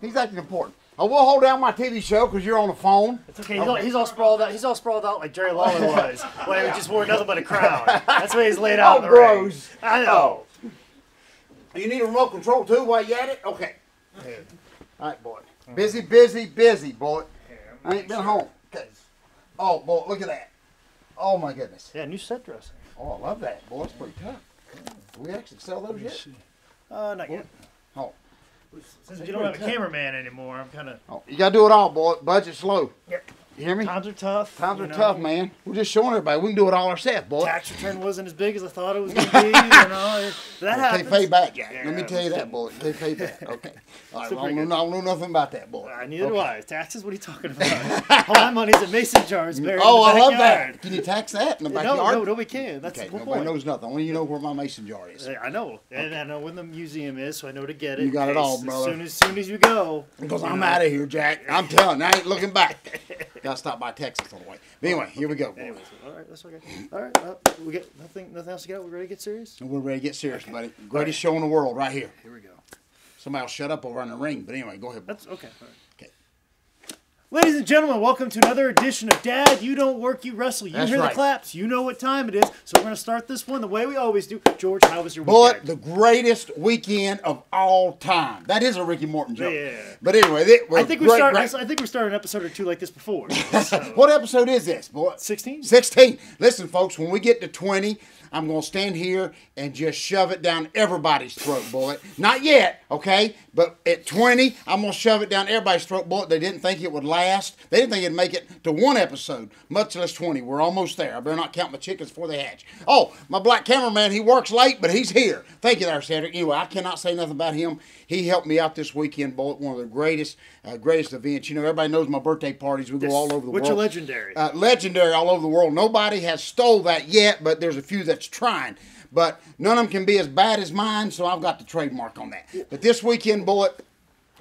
He's acting important. We'll hold down my TV show because you're on the phone. It's okay. He's all sprawled out. He's all sprawled out like Jerry Lawler was when he just wore nothing but a crown. That's why he's laid out in the ring. I know. You need a remote control too while you at it? Okay. All right, boy. Busy, boy. I ain't been home. Okay. Oh, boy, look at that. Oh, my goodness. Yeah, new set dressing. Oh, I love that. Boy, it's pretty tough. Do we actually sell those yet? Not yet. Oh. Since you don't have a cameraman anymore, I'm kind of... Oh, you got to do it all, boy. Budget's low. Yep. You hear me? Times are tough. Times are tough, man. We're just showing everybody we can do it all ourselves, boy. Tax return wasn't as big as I thought it was going to be. That happens. Can't pay back, Jack. Let me tell you that, boy. Can't pay back. Okay. All right, I don't know nothing about that, boy. Neither do I. Taxes? What are you talking about? All my money's in mason jars buried in the backyard. Oh, I love that. Can you tax that in the backyard? No, nobody can. That's the whole point. Nobody knows nothing. Only you know where my mason jar is. I know. And I know when the museum is, so I know to get it. You got it all, brother. As soon as you go. Because I'm out of here, Jack. I'm telling you, I ain't looking back. Got to stop by Texas on the way. But anyway, here we go. Anyways, all right, that's okay. All right, we get nothing else to get. We're ready to get serious? We're ready to get serious, buddy. Greatest show in the world right here. Here we go. Somebody will shut up over on the ring. But anyway, go ahead. That's okay. All right. Okay. Ladies and gentlemen, welcome to another edition of Dad, You Don't Work, You Wrestle. You hear the claps. You know what time it is. So we're going to start this one the way we always do. George, how was your weekend? But the greatest weekend of all time. That is a Ricky Morton joke. Yeah. But anyway, I think we started an episode or two like this before. So. What episode is this, boy? 16. 16. Listen, folks, when we get to 20, I'm going to stand here and just shove it down everybody's throat, boy. Not yet, okay? But at 20, I'm going to shove it down everybody's throat, boy. They didn't think it would last. They didn't think it'd make it to one episode, much less 20. We're almost there. I better not count my chickens before they hatch. Oh, my black cameraman, he works late, but he's here. Thank you there, Cedric. Anyway, I cannot say nothing about him. He helped me out this weekend, boy, at one of the greatest events. You know, everybody knows my birthday parties. We go all over the world. Which are legendary. Legendary all over the world. Nobody has stole that yet, but there's a few that's trying. But none of them can be as bad as mine, so I've got the trademark on that. But this weekend, boy,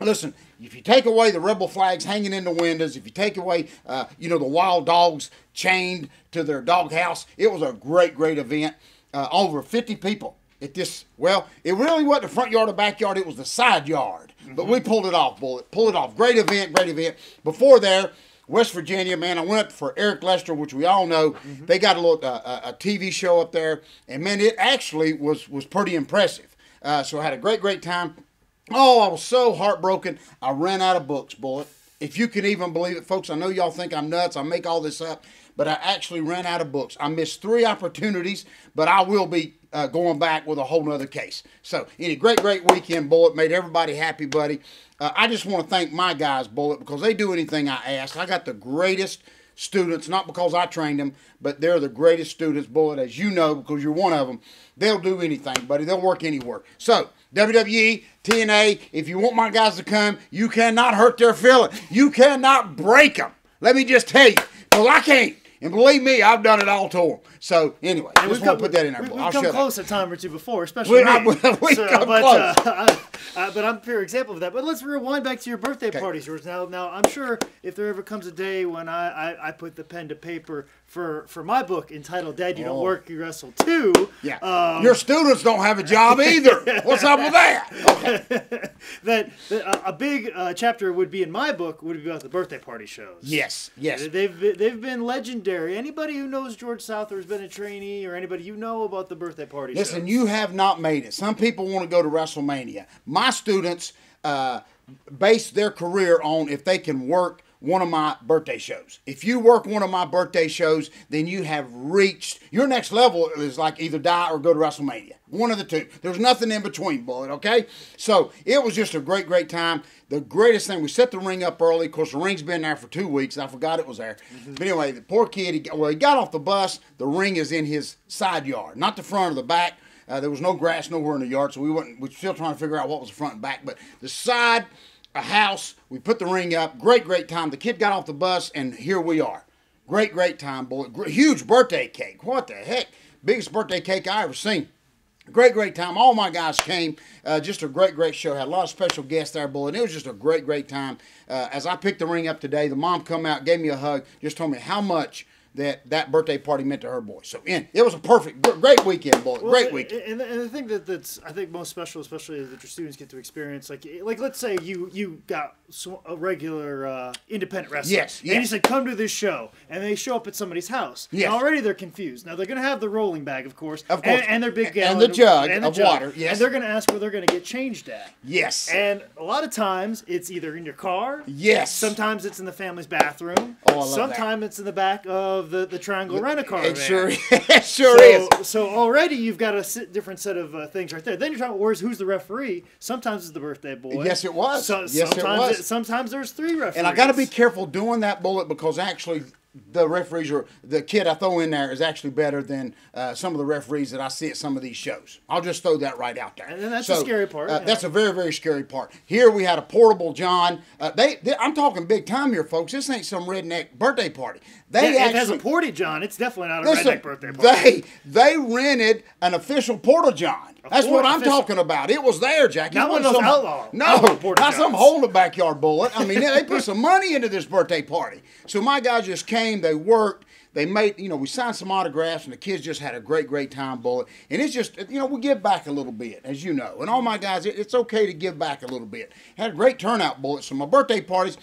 listen, if you take away the rebel flags hanging in the windows, if you take away, the wild dogs chained to their doghouse, it was a great, great event. Over 50 people at this. Well, it really wasn't the front yard or backyard. It was the side yard. Mm-hmm. But we pulled it off, boy. Pulled it off. Great event, great event. Before there, West Virginia, man, I went up for Eric Lester, which we all know. Mm-hmm. They got a little a TV show up there, and man, it actually was pretty impressive. So I had a great, great time. Oh, I was so heartbroken. I ran out of books, boy. If you can even believe it, folks, I know y'all think I'm nuts. I make all this up, but I actually ran out of books. I missed 3 opportunities, but I will be going back with a whole nother case. So, great, great weekend, Bullet. Made everybody happy, buddy. I just want to thank my guys, Bullet, because they do anything I ask. I got the greatest students, not because I trained them, but they're the greatest students, Bullet, as you know, because you're one of them. They'll do anything, buddy. They'll work anywhere. So, WWE, TNA, if you want my guys to come, you cannot hurt their feelings. You cannot break them. Let me just tell you, because I can't. And believe me, I've done it all to them. So, anyway, I just want to put that in there. We've come close a time or two before, especially me. We've come close. But I'm a pure example of that. But let's rewind back to your birthday parties, George. Now, I'm sure if there ever comes a day when I put the pen to paper for my book entitled Dad, You Don't Work, You Wrestle 2. Yeah. Your students don't have a job either. What's up with that? Okay. that a big chapter would be in my book would be about the birthday party shows. Yes. They've been legendary. Anybody who knows George Souther has been a trainee, or anybody you know about the birthday party shows. Listen, you have not made it. Some people want to go to WrestleMania. My students base their career on if they can work one of my birthday shows. If you work one of my birthday shows, then you have reached your next level. Is like either die or go to WrestleMania. One of the two. There's nothing in between, Bullet, okay? So it was just a great, great time. The greatest thing, we set the ring up early. Of course, the ring's been there for 2 weeks. I forgot it was there. Mm-hmm. But anyway, the poor kid, he got off the bus. The ring is in his side yard, not the front or the back. There was no grass nowhere in the yard, so we're still trying to figure out what was the front and back. But the side, a house, we put the ring up. Great, great time. The kid got off the bus, and here we are. Great, great time, boy. Huge birthday cake. What the heck? Biggest birthday cake I ever seen. Great, great time. All my guys came. Just a great, great show. Had a lot of special guests there, boy, and it was just a great, great time. As I picked the ring up today, the mom come out, gave me a hug, just told me how much that birthday party meant to her boy. So, it was a perfect, great weekend, boy. Great weekend. And the thing that's I think most special, especially that your students get to experience, like let's say you got a regular independent wrestler. Yes. And you said, come to this show, and they show up at somebody's house. Yes. Now, already they're confused. Now they're going to have the rolling bag, of course. Of course. And their big and gallon the jug of water. Yes. And they're going to ask where they're going to get changed at. Yes. And a lot of times it's either in your car. Yes. Sometimes it's in the family's bathroom. Oh, I love Sometimes it's in the back of the Triangle Rent-A-Car van. It sure is. So already you've got a different set of things right there. Then you're talking, who's the referee? Sometimes it's the birthday boy. Yes, it was. Sometimes there's 3 referees. And I got to be careful doing that, Bullet, because actually the referees or the kid I throw in there is actually better than some of the referees that I see at some of these shows. I'll just throw that right out there. And that's the scary part. That's a very, very scary part. Here we had a portable John. I'm talking big time here, folks. This ain't some redneck birthday party. It has a porty John. It's definitely not a redneck birthday party. They rented an official porta John. That's what I'm talking about. It was there, Jackie. Not one of those outlaw. No, not some hole in the backyard, Bullet. I mean, they put some money into this birthday party. So my guys just came. They worked. They made, we signed some autographs, and the kids just had a great, great time, Bullet. And it's just, we give back a little bit, as you know. And all my guys, it's okay to give back a little bit. Had a great turnout, Bullet. So my birthday parties,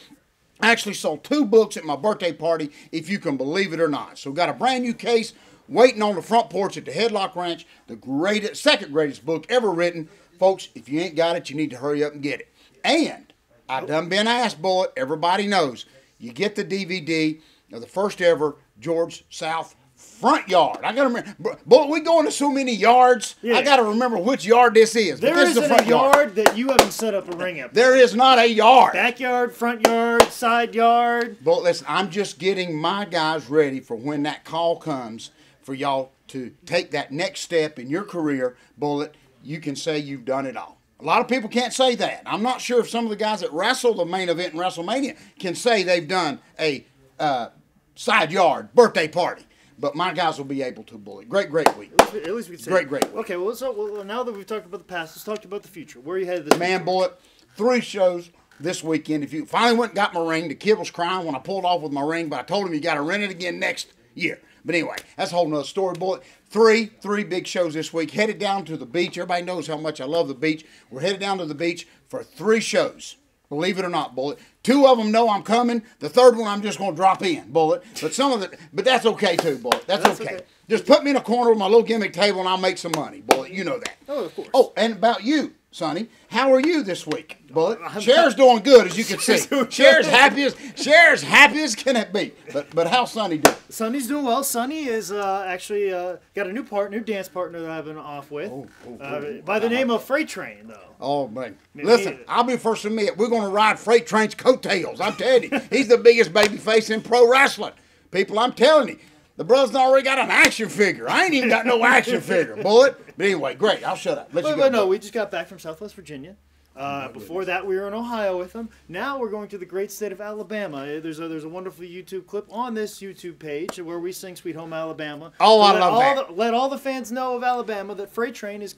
I actually sold 2 books at my birthday party, if you can believe it or not. So got a brand new case waiting on the front porch at the Headlock Ranch, the second greatest book ever written. Folks, if you ain't got it, you need to hurry up and get it. And I done been asked, Bullet, everybody knows, you get the DVD of the first ever George South front yard. I got to remember, Bullet, we go into so many yards, I got to remember which yard this is. There isn't a yard that you haven't set up a ring up. There is not a yard. Backyard, front yard, side yard. Bullet, listen, I'm just getting my guys ready for when that call comes for y'all to take that next step in your career. Bullet, you can say you've done it all. A lot of people can't say that. I'm not sure if some of the guys that wrestle the main event in WrestleMania can say they've done a side yard birthday party. But my guys will be able to, Bullet. Great week. At least we can say Great week. Okay, well, now that we've talked about the past, let's talk about the future. Where are you headed this week? Bullet, 3 shows this weekend. If you finally went and got my ring, the kid was crying when I pulled off with my ring, but I told him you got to rent it again next year. But anyway, that's a whole nother story, Bullet. Three big shows this week. Headed down to the beach. Everybody knows how much I love the beach. We're headed down to the beach for 3 shows. Believe it or not, Bullet. 2 of them know I'm coming. The 3rd one I'm just going to drop in, Bullet. But that's okay too, Bullet. That's okay. Just put me in a corner with my little gimmick table and I'll make some money, Bullet. You know that. Oh, of course. Oh, and about you, Sonny. How are you this week, Bullet? Cher's doing good, as you can see. Cher's happy as can it be. But how's Sonny doing? Sonny's doing well. Sonny is actually got a new dance partner that I've been off with. By the name of Freight Train, though. Oh, man. Listen, I'll be first to admit, we're going to ride Freight Train's coattails. I'm telling you. He's the biggest babyface in pro wrestling. People, I'm telling you. The brother's already got an action figure. I ain't even got no action figure, Bullet. But anyway, great. I'll shut up. No, we just got back from Southwest Virginia. Before that, we were in Ohio with them. Now we're going to the great state of Alabama. There's a wonderful YouTube clip on this YouTube page where we sing "Sweet Home Alabama." Oh, I love that. Let all the fans know of Alabama that Freight Train is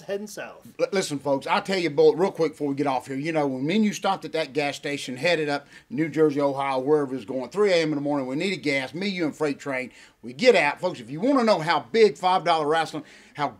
heading south. Listen, folks, I'll tell you, Bullet, real quick before we get off here. You know, when me and you stopped at that gas station, headed up New Jersey, Ohio, wherever it's going, 3 a.m. in the morning, we needed gas. Me, you, and Freight Train. We get out, folks. If you want to know how big $5 wrestling, how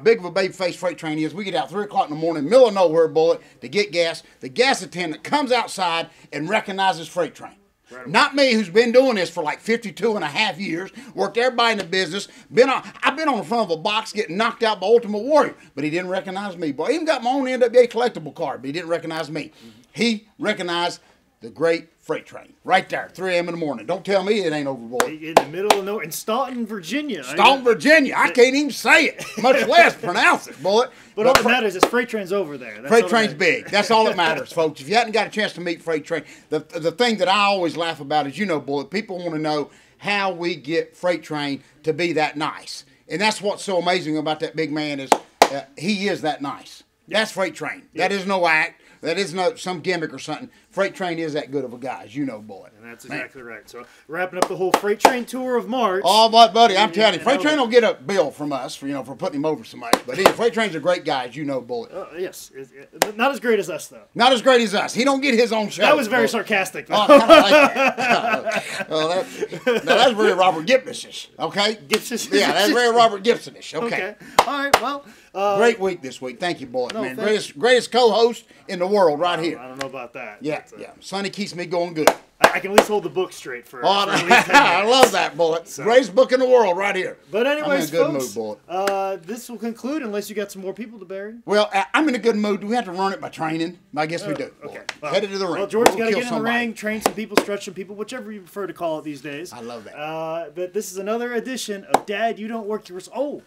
big of a babyface Freight Train is, we get out 3 o'clock in the morning, middle of nowhere, Bullet, to get gas. The gas attendant comes outside and recognizes Freight Train. Right. Not me, who's been doing this for like 52 and a half years, worked everybody in the business. I've been on the front of a box getting knocked out by Ultimate Warrior, but he didn't recognize me. Boy, I even got my own NWA collectible card, but he didn't recognize me. Mm-hmm. He recognized the great Freight Train, right there, 3 a.m. in the morning. Don't tell me it ain't overboard. In the middle of nowhere, in Staunton, Virginia. Virginia. I can't even say it, much less pronounce it, Bullet. But all that matters is Freight Train's over there. Freight Train's big. That's all that matters, folks. If you hadn't got a chance to meet Freight Train, the thing that I always laugh about is, Bullet, people want to know how we get Freight Train to be that nice. And that's what's so amazing about that big man is he is that nice. That's Freight Train. That is no act. That is not some gimmick or something. Freight Train is that good of a guy, as you know, boy. And that's exactly right. So wrapping up the whole Freight Train tour of March. Oh, but buddy, I'm telling you, Freight Train will get a bill from us for putting him over so much. But Freight Train's a great guy, as you know, Bullet. Yes, not as great as us though. Not as great as us. He don't get his own show. That was very sarcastic. Though. Oh, I kind of like that. Now that's very Robert Gibson-ish, okay? Yeah, that's very Robert Gibson-ish. Okay. All right. Well. Great week this week. Thank you, Bullet, no, man. Greatest co-host in the world right here. I don't know about that. Yeah, yeah. Sonny keeps me going good. I can at least hold the book straight for at least 10 minutes. I love that, Bullet. So. Greatest book in the world right here. But anyways, I'm in a good folks, mood, Bullet. This will conclude unless you got some more people to bury. Well, I'm in a good mood. Do we have to run it by training? I guess we do. Okay. Well, headed to the ring. Well, George's got to kill get in the ring, train some people, stretch some people, whichever you prefer to call it these days. I love that. But this is another edition of Dad, You Don't Work Your... Oh,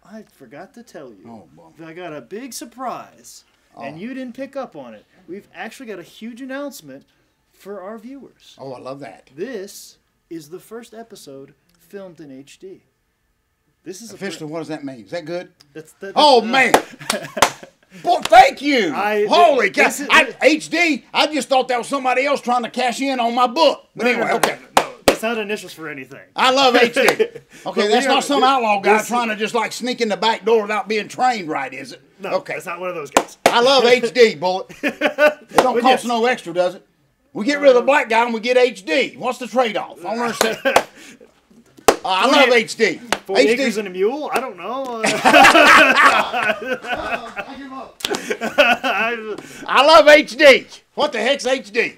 I forgot to tell you. Oh, boy. I got a big surprise, and you didn't pick up on it. We've actually got a huge announcement for our viewers. Oh, I love that. This is the first episode filmed in HD. This is officially. What does that mean? Is that good? That's man! Boy, thank you! Holy cow! HD. I just thought that was somebody else trying to cash in on my book. But anyway, okay. No, that's not initials for anything. I love HD. Okay, that's not some outlaw guy trying to just like sneak in the back door without being trained right, is it? No, okay. That's not one of those guys. I love HD, Bullet. It don't cost no extra, does it? We get rid of the black guy and we get HD. What's the trade-off? I don't understand. I love HD. 40 acres and a mule? I don't know. I love HD. What the heck's HD?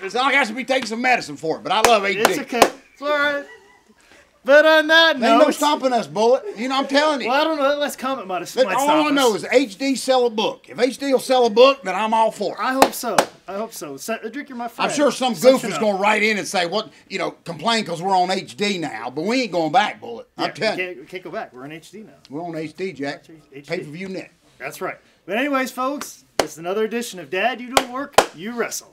It's not like I have to be taking some medicine for it, but I love HD. It's okay. It's all right. But on that note... Ain't no stopping us, Bullet. I'm telling you. Well, I don't know. Last comment might stop us. All I know is HD sell a book. If HD will sell a book, then I'm all for it. I hope so. Drink, you're my friend. I'm sure some goof is going to write in and say, complain because we're on HD now. But we ain't going back, Bullet. Yeah, I'm telling you. We can't go back. We're on HD now. We're on HD, Jack. HD. Pay-per-view net. That's right. But anyways, folks, this is another edition of Dad, You Don't Work, You Wrestle.